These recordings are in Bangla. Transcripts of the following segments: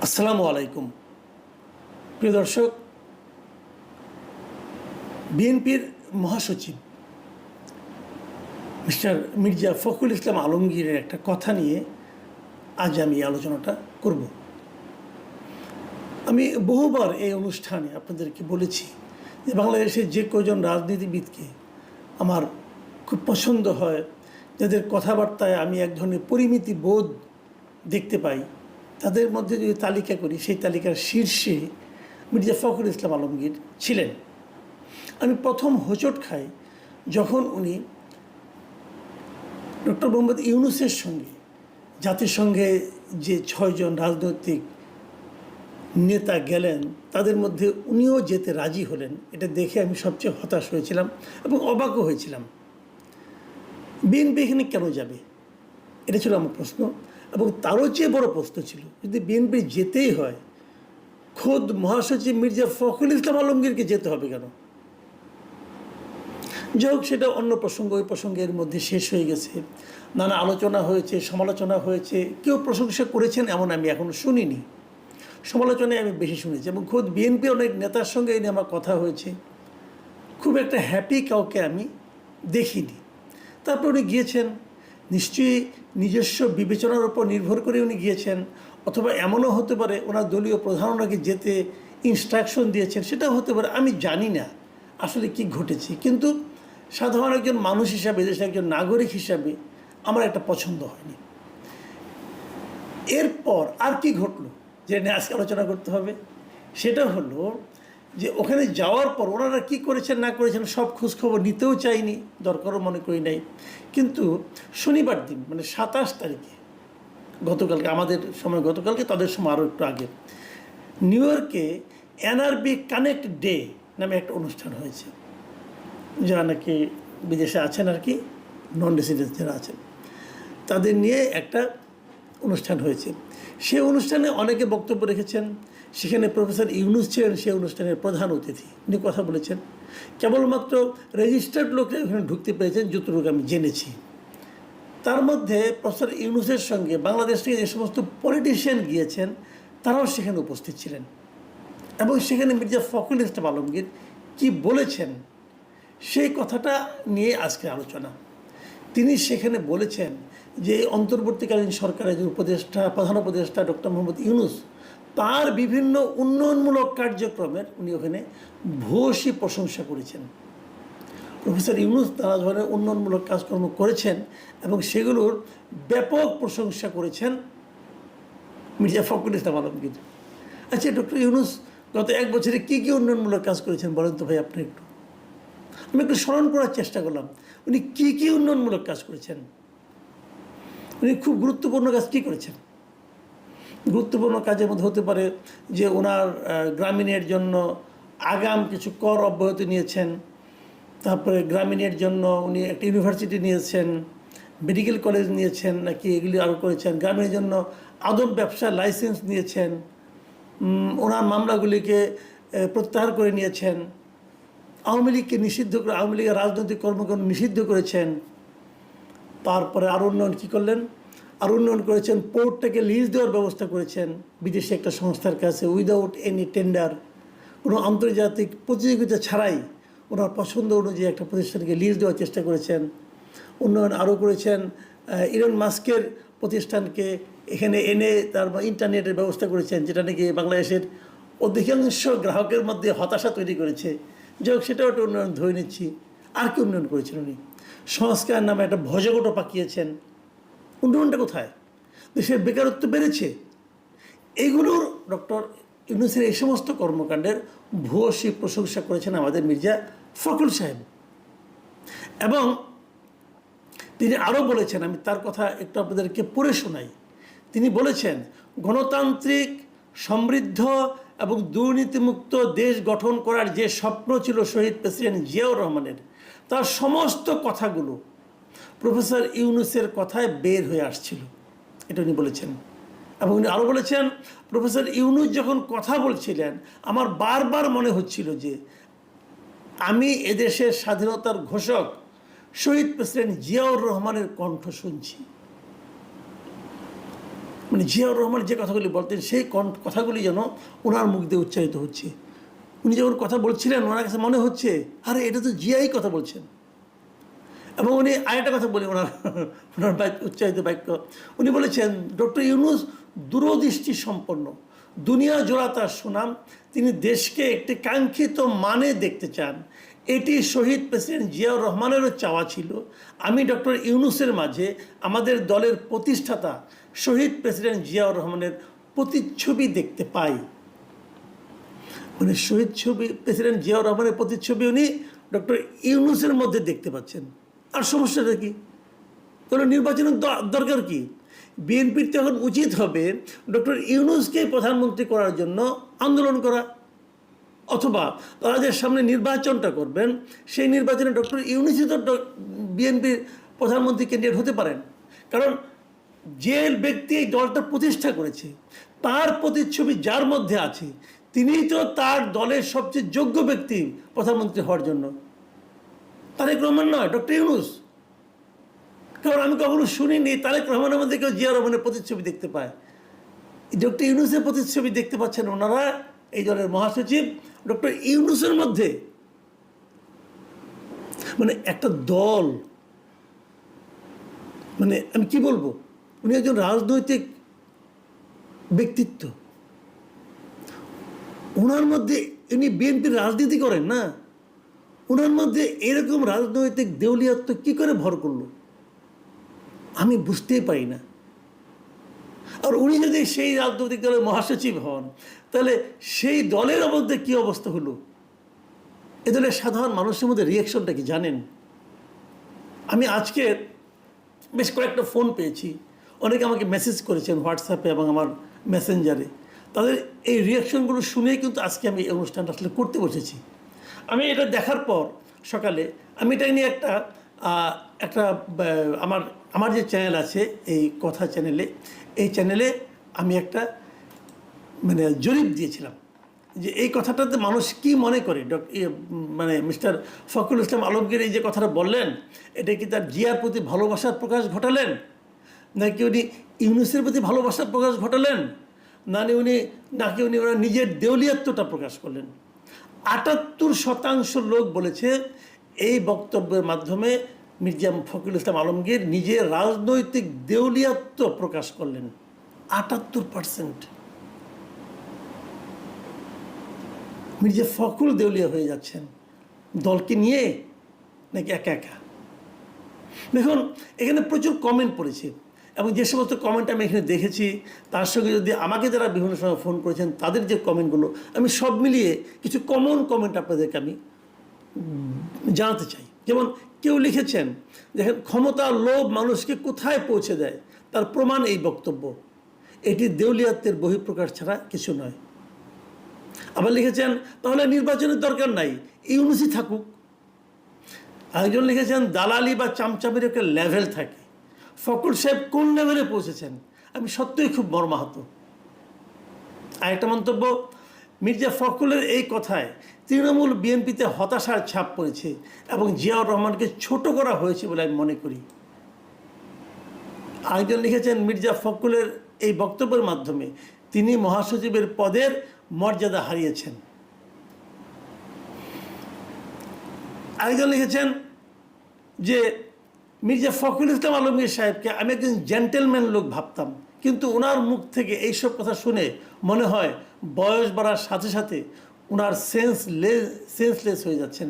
আসসালামু আলাইকুম প্রিয় দর্শক। বিএনপির মহাসচিব মিস্টার মির্জা ফখরুল ইসলাম আলমগীরের একটা কথা নিয়ে আজ আমি এই আলোচনাটা করব। আমি বহুবার এই অনুষ্ঠানে আপনাদেরকে বলেছি যে বাংলাদেশের যে কজন রাজনীতিবিদকে আমার খুব পছন্দ হয়, যাদের কথাবার্তায় আমি এক ধরনের পরিমিতি বোধ দেখতে পাই, তাদের মধ্যে যদি তালিকা করি সেই তালিকার শীর্ষে মির্জা ফখরুল ইসলাম আলমগীর ছিলেন। আমি প্রথম হোঁচট খাই যখন উনি ডক্টর মোহাম্মদ ইউনূসের সঙ্গে জাতিসংঘে যে 6 জন রাজনৈতিক নেতা গেলেন তাদের মধ্যে উনিও যেতে রাজি হলেন। এটা দেখে আমি সবচেয়ে হতাশ হয়েছিলাম এবং অবাকও হয়েছিলাম। বিএনপি এখানে কেন যাবে, এটা ছিল আমার প্রশ্ন। এবং তারও চেয়ে বড় প্রশ্ন ছিল, যদি বিএনপি যেতেই হয় খোদ মহাসচিব মির্জা ফখরুল ইসলাম আলমগীরকে যেতে হবে কেন? যাই হোক, সেটা অন্য প্রসঙ্গ। ওই প্রসঙ্গের মধ্যে শেষ হয়ে গেছে। নানা আলোচনা হয়েছে, সমালোচনা হয়েছে, কেউ প্রশংসা করেছেন এমন আমি এখনও শুনিনি। সমালোচনায় আমি বেশি শুনেছি এবং খোদ বিএনপি অনেক নেতার সঙ্গে এই নিয়ে আমার কথা হয়েছে। খুব একটা হ্যাপি কাউকে আমি দেখিনি। তারপর উনি গিয়েছেন, নিশ্চয়ই নিজস্ব বিবেচনার উপর নির্ভর করে উনি গিয়েছেন, অথবা এমনও হতে পারে ওনার দলীয় প্রধান ওনাকে যেতে ইনস্ট্রাকশন দিয়েছেন, সেটাও হতে পারে। আমি জানি না আসলে কি ঘটেছে, কিন্তু সাধারণ একজন মানুষ হিসাবে, দেশের একজন নাগরিক হিসাবে আমার একটা পছন্দ হয়নি। এরপর আর কি ঘটলো যে নিয়ে আজকে আলোচনা করতে হবে, সেটা হলো যে ওখানে যাওয়ার পর ওনারা কী করেছেন না করেছেন সব খোঁজখবর নিতেও চাইনি, দরকারও মনে করি নাই। কিন্তু শনিবার দিন মানে 27 তারিখে, গতকালকে আমাদের সময়, গতকালকে তাদের সময় আরও একটু আগে, নিউ ইয়র্কে এনআরবি কানেক্ট ডে নামে একটা অনুষ্ঠান হয়েছে। যারা নাকি বিদেশে আছেন আর কি, নন রেসিডেন্স যারা আছেন, তাদের নিয়ে একটা অনুষ্ঠান হয়েছে। সেই অনুষ্ঠানে অনেকে বক্তব্য রেখেছেন। সেখানে প্রফেসর ইউনূস ছিলেন সেই অনুষ্ঠানের প্রধান অতিথি। উনি কথা বলেছেন। কেবলমাত্র রেজিস্টার্ড লোকরা ওখানে ঢুকতে পেরেছেন যতটুকু আমি জেনেছি। তার মধ্যে প্রফেসর ইউনূসের সঙ্গে বাংলাদেশ থেকে যে সমস্ত পলিটিশিয়ান গিয়েছেন তারাও সেখানে উপস্থিত ছিলেন। এবং সেখানে মির্জা ফখরুল ইসলাম আলমগীর কী বলেছেন সেই কথাটা নিয়ে আজকে আলোচনা। তিনি সেখানে বলেছেন যে অন্তর্বর্তীকালীন সরকারের যে উপদেষ্টা, প্রধান উপদেষ্টা ডক্টর মোহাম্মদ ইউনূস, তার বিভিন্ন উন্নয়নমূলক কার্যক্রমের উনি ওখানে ভূয়সী প্রশংসা করেছেন। প্রফেসর ইউনূস নানা ধরনের উন্নয়নমূলক কাজকর্ম করেছেন এবং সেগুলোর ব্যাপক প্রশংসা করেছেন মির্জা ফখরুল ইসলাম আলমগীর। আচ্ছা, ডক্টর ইউনূস গত 1 বছরে কী কী উন্নয়নমূলক কাজ করেছেন বলেন তো ভাই আপনি একটু। আমি একটু স্মরণ করার চেষ্টা করলাম উনি কী কী উন্নয়নমূলক কাজ করেছেন। উনি খুব গুরুত্বপূর্ণ কাজ কী করেছেন? গুরুত্বপূর্ণ কাজের মধ্যে হতে পারে যে ওনার গ্রামীণের জন্য আগাম কিছু কর অব্যাহতি নিয়েছেন। তারপরে গ্রামীণের জন্য উনি একটা ইউনিভার্সিটি নিয়েছেন, মেডিকেল কলেজ নিয়েছেন নাকি, এগুলি আরও করেছেন। গ্রামীণের জন্য আদব ব্যবসার লাইসেন্স নিয়েছেন। ওনার মামলাগুলিকে প্রত্যাহার করে নিয়েছেন। আওয়ামী লীগকে নিষিদ্ধ করে, আওয়ামী লীগের রাজনৈতিক কর্মকাণ্ড নিষিদ্ধ করেছেন। তারপরে আরও উন্নয়ন কী করলেন? আর উন্নয়ন করেছেন, পোর্টটাকে লিজ দেওয়ার ব্যবস্থা করেছেন বিদেশি একটা সংস্থার কাছে উইদাউট এনি টেন্ডার, কোনো আন্তর্জাতিক প্রতিযোগিতা ছাড়াই ওনার পছন্দ অনুযায়ী একটা প্রতিষ্ঠানকে লিজ দেওয়ার চেষ্টা করেছেন। উন্নয়ন আরও করেছেন, ইলন মাস্কের প্রতিষ্ঠানকে এখানে এনে তার ইন্টারনেটের ব্যবস্থা করেছেন, যেটা নাকি বাংলাদেশের অধিকাংশ গ্রাহকের মধ্যে হতাশা তৈরি করেছে। যাই হোক, সেটাও একটা উন্নয়ন ধরে নিচ্ছি। আর কি উন্নয়ন করেছেন উনি? সংস্কার নামে একটা ভজগোটো পাকিয়েছেন। উন্নয়নটা কোথায়? দেশের বেকারত্ব বেড়েছে। এইগুলোর ডক্টর ইউনূসের এই সমস্ত কর্মকাণ্ডের ভূয়সী প্রশংসা করেছেন আমাদের মির্জা ফখরুল সাহেব। এবং তিনি আরও বলেছেন, আমি তার কথা একটু আপনাদেরকে পড়ে শোনাই। তিনি বলেছেন, গণতান্ত্রিক, সমৃদ্ধ এবং দুর্নীতিমুক্ত দেশ গঠন করার যে স্বপ্ন ছিল শহীদ প্রেসিডেন্ট জিয়াউর রহমানের, তার সমস্ত কথাগুলো প্রফেসর ইউনূসের কথায় বের হয়ে আসছিল, এটা উনি বলেছেন। এবং উনি আরও বলেছেন, প্রফেসর ইউনূস যখন কথা বলছিলেন আমার বারবার মনে হচ্ছিল যে আমি এদেশের স্বাধীনতার ঘোষক শহীদ প্রেসিডেন্ট জিয়াউর রহমানের কণ্ঠ শুনছি। মানে জিয়াউর রহমান যে কথাগুলি বলতেন সেই কথাগুলি যেন ওনার মুখ দিয়ে উচ্চারিত হচ্ছে। উনি যখন কথা বলছিলেন ওনার কাছে মনে হচ্ছে আরে এটা তো জিয়াই কথা বলছেন। এবং উনি আরেকটা কথা বলি ওনার ওনার উচ্চারিত বাক্য, উনি বলেছেন ডক্টর ইউনূস দূরদৃষ্টি সম্পন্ন, দুনিয়া জোড়া তার সুনাম, তিনি দেশকে একটি কাঙ্ক্ষিত মানে দেখতে চান। এটি শহীদ প্রেসিডেন্ট জিয়াউর রহমানেরও চাওয়া ছিল। আমি ডক্টর ইউনূসের মাঝে আমাদের দলের প্রতিষ্ঠাতা শহীদ প্রেসিডেন্ট জিয়াউর রহমানের প্রতিচ্ছবি দেখতে পাই। মানে শহীদ প্রেসিডেন্ট জিয়াউর রহমানের প্রতিচ্ছবি উনি ডক্টর ইউনূসের মধ্যে দেখতে পাচ্ছেন। আর সমস্যাটা কি? তাহলে নির্বাচনের দরকার কি? বিএনপির তখন উচিত হবে ডক্টর ইউনূসকে প্রধানমন্ত্রী করার জন্য আন্দোলন করা, অথবা তারা যে সামনে নির্বাচনটা করবেন সেই নির্বাচনে ডক্টর ইউনূসই তো বিএনপির প্রধানমন্ত্রী ক্যান্ডিডেট হতে পারেন। কারণ যে ব্যক্তি এই দলটা প্রতিষ্ঠা করেছে তার প্রতিচ্ছবি যার মধ্যে আছে তিনিই তো তার দলের সবচেয়ে যোগ্য ব্যক্তি প্রধানমন্ত্রী হওয়ার জন্য, তারেক রহমান নয়, ডক্টর ইউনূস। কারণ আমি কখনো শুনিনি তারেক রহমানের মধ্যে কেউ জিয়া রহমানের প্রতিচ্ছবি দেখতে পায়। ডক্টর ইউনূসের প্রতিচ্ছবি দেখতে পাচ্ছেন ওনারা, এই দলের মহাসচিব ডক্টর ইউনূসের মধ্যে। মানে একটা দল, মানে আমি কি বলবো, উনি একজন রাজনৈতিক ব্যক্তিত্ব, ওনার মধ্যে উনি বিএনপির রাজনীতি করেন না, ওনার মধ্যে এরকম রাজনৈতিক দেউলিয়াত্ব কি করে ভর করলো আমি বুঝতেই পারি না। আর উনি যদি সেই রাজনৈতিক দলের মহাসচিব হন তাহলে সেই দলের মধ্যে কি অবস্থা হলো, এ দলের সাধারণ মানুষের মধ্যে রিয়াকশনটা কি জানেন? আমি আজকে বেশ কয়েকটা ফোন পেয়েছি, অনেকে আমাকে মেসেজ করেছেন হোয়াটসঅ্যাপে এবং আমার মেসেঞ্জারে, তাদের এই রিয়াকশনগুলো শুনেই কিন্তু আজকে আমি এই অনুষ্ঠানটা আসলে করতে বসেছি। আমি এটা দেখার পর সকালে আমি এটা নিয়ে একটা আমার যে চ্যানেল আছে এই কথা চ্যানেলে, এই চ্যানেলে আমি একটা মানে জরিপ দিয়েছিলাম যে এই কথাটাতে মানুষ কি মনে করে। মানে মিস্টার ফখরুল ইসলাম আলমগীর এই যে কথাটা বললেন এটা কি তার জিয়ার প্রতি ভালোবাসার প্রকাশ ঘটালেন, নাকি উনি ইউনূসের প্রতি ভালোবাসার প্রকাশ ঘটালেন, নাকি উনি ওনার নিজের দেউলিয়াত্বটা প্রকাশ করলেন। ৭৮% লোক বলেছে এই বক্তব্যের মাধ্যমে মির্জা ফখরুল ইসলাম আলমগীর নিজের রাজনৈতিক দেউলিয়াত্ব প্রকাশ করলেন। ৭৮%। মির্জা ফখরুল দেউলিয়া হয়ে যাচ্ছেন দলকে নিয়ে নাকি একা একা। দেখুন এখানে প্রচুর কমেন্ট পড়েছে এবং যে সমস্ত কমেন্ট আমি এখানে দেখেছি তার সঙ্গে যদি আমাকে যারা বিভিন্ন সময় ফোন করেছেন তাদের যে কমেন্টগুলো আমি সব মিলিয়ে কিছু কমন কমেন্ট আপনাদেরকে আমি জানাতে চাই। যেমন কেউ লিখেছেন দেখেন, ক্ষমতার লোভ মানুষকে কোথায় পৌঁছে দেয় তার প্রমাণ এই বক্তব্য, এটি দেউলিয়াত্বের বহিঃপ্রকাশ ছাড়া কিছু নয়। আবার লিখেছেন তাহলে নির্বাচনের দরকার নাই, ইউনূসই থাকুক। আরেকজন লিখেছেন দালালি বা চামচামের একটা লেভেল থাকে, ফখরুল সাহেব কোন লেভেলে পৌঁছেছেন, আমি সত্যিই খুব মর্মাহত। আরেকটা মন্তব্য, মির্জা ফখরুলের এই কথায় তৃণমূল বিএনপিতে হতাশার ছাপ পড়েছে এবং জিয়াউর রহমানকে ছোট করা হয়েছে বলে আমি মনে করি। আরেকজন লিখেছেন মির্জা ফখরুলের এই বক্তব্যের মাধ্যমে তিনি মহাসচিবের পদের মর্যাদা হারিয়েছেন। আরেকজন লিখেছেন যে মির্জা ফখরুল ইসলাম আলমগীর সাহেবকে আমি একজন জেন্টেলম্যান লোক ভাবতাম, কিন্তু ওনার মুখ থেকে এইসব কথা শুনে মনে হয় বয়স বাড়ার সাথে সাথে ওনার সেন্সলেস হয়ে যাচ্ছেন।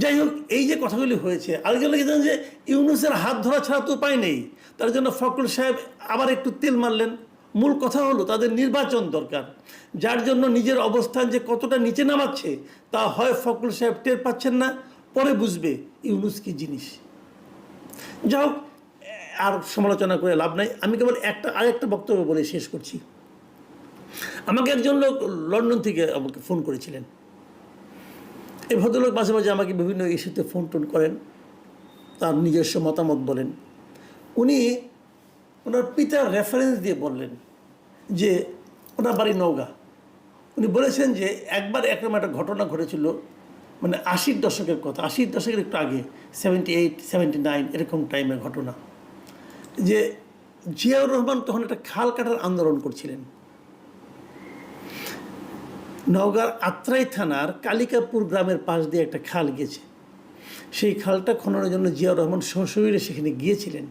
যাই হোক, এই যে কথাগুলি হয়েছে, আরেকজন লিখেছেন যে ইউনূসের হাত ধরা ছাড়া তো উপায় নেই, তার জন্য ফখরুল সাহেব আবার একটু তেল মারলেন। মূল কথা হলো তাদের নির্বাচন দরকার, যার জন্য নিজের অবস্থান যে কতটা নিচে নামাচ্ছে তা হয় ফখরুল সাহেব টের পাচ্ছেন না, পরে বুঝবে ইউনূস কি জিনিস। যাই হোক, আর সমালোচনা করে লাভ নাই, আমি কেবল আরেকটা বক্তব্য বলে শেষ করছি। আমাকে একজন লোক লন্ডন থেকে আমাকে ফোন করেছিলেন। এই ভদ্রলোক মাঝে মাঝে আমাকে বিভিন্ন ইস্যুতে ফোন টোন করেন, তার নিজস্ব মতামত বলেন। উনি ওনার পিতার রেফারেন্স দিয়ে বললেন যে ওনার বাড়ি নওগাঁ। উনি বলেছেন যে একবার একরকম একটা ঘটনা ঘটেছিল, মানে 80-র দশকের কথা, 80-র দশকের একটু আগে, 78-79 এরকম টাইমের ঘটনা। যে জিয়াউর রহমান তখন একটা খাল কাটার আন্দোলন করছিলেন। নওগাঁর আত্রাই থানার কালিকাপুর গ্রামের পাশ দিয়ে একটা খাল গেছে, সেই খালটা খননের জন্য জিয়াউর রহমান সশরীরে সেখানে গিয়েছিলেন।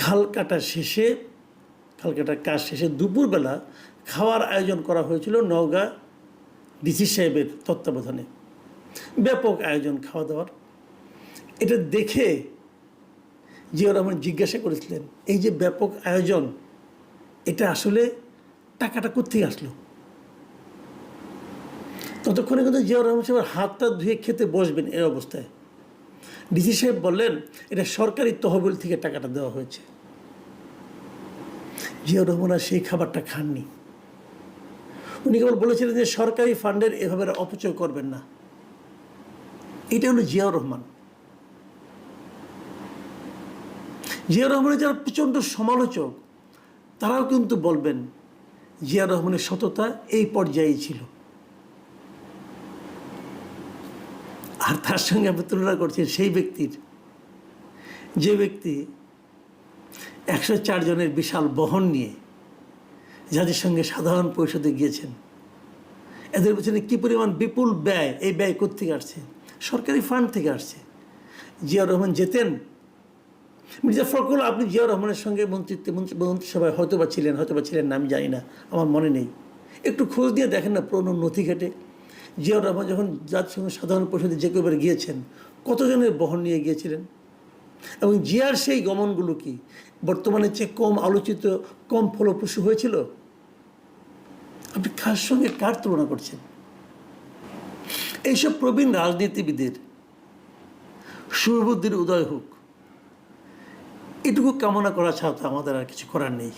খাল কাটার কাজ শেষে দুপুরবেলা খাওয়ার আয়োজন করা হয়েছিল নওগাঁ ডিসি সাহেবের তত্ত্বাবধানে। ব্যাপক আয়োজন খাওয়া দাওয়ার। এটা দেখে জিয়াউর রহমান জিজ্ঞাসা করেছিলেন, এই যে ব্যাপক আয়োজন, এটা আসলে টাকাটা কোত্থেকে আসলো? ততক্ষণে কিন্তু জিয়াউর রহমান সাহেবের হাতটা ধুয়ে খেতে বসবেন এই অবস্থায় ডিসি সাহেব বললেন, এটা সরকারি তহবিল থেকে টাকাটা দেওয়া হয়েছে। জিয়াউর রহমান আর সেই খাবারটা খাননি। উনি কেবল বলেছিলেন যে সরকারি ফান্ডের এভাবে অপচয় করবেন না। এটা হলো জিয়াউর রহমান। জিয়াউর রহমানের যারা প্রচণ্ড সমালোচক তারাও কিন্তু বলবেন জিয়াউর রহমানের সততা এই পর্যায়ে ছিল। আর তার সঙ্গে আপনি তুলনা করছেন সেই ব্যক্তির, যে ব্যক্তি 104 জনের বিশাল বহন নিয়ে জাতিসংঘের সাধারণ পরিষদে গিয়েছেন। এদের পেছনে কী পরিমাণ বিপুল ব্যয়, এই ব্যয় কোত্থেকে আসছে? সরকারি ফান্ড থেকে আসছে। জিয়াউর রহমান যেতেন, মির্জা ফখরুল, আপনি জিয়াউর রহমানের সঙ্গে মন্ত্রিসভায় হয়তোবা ছিলেন না, আমি জানি না, আমার মনে নেই। একটু খোঁজ দিয়ে দেখেন না পুরনো নথি ঘেটে। জিয়াউর রহমান যখন জাতিসংঘ সাধারণ পরিষদে যে কবার গিয়েছেন, কতজনের বহন নিয়ে গিয়েছিলেন? এবং জিয়ার সেই গমনগুলো কি বর্তমানে চেয়ে কম আলোচিত, কম ফলপ্রসূ হয়েছিল? আপনি কার সঙ্গে কার তুলনা করছেন? এইসব প্রবীণ রাজনীতিবিদের শুভবুদ্ধির উদয় হোক, এটুকু কামনা করা ছাড়া তো আমাদের আর কিছু করার নেই।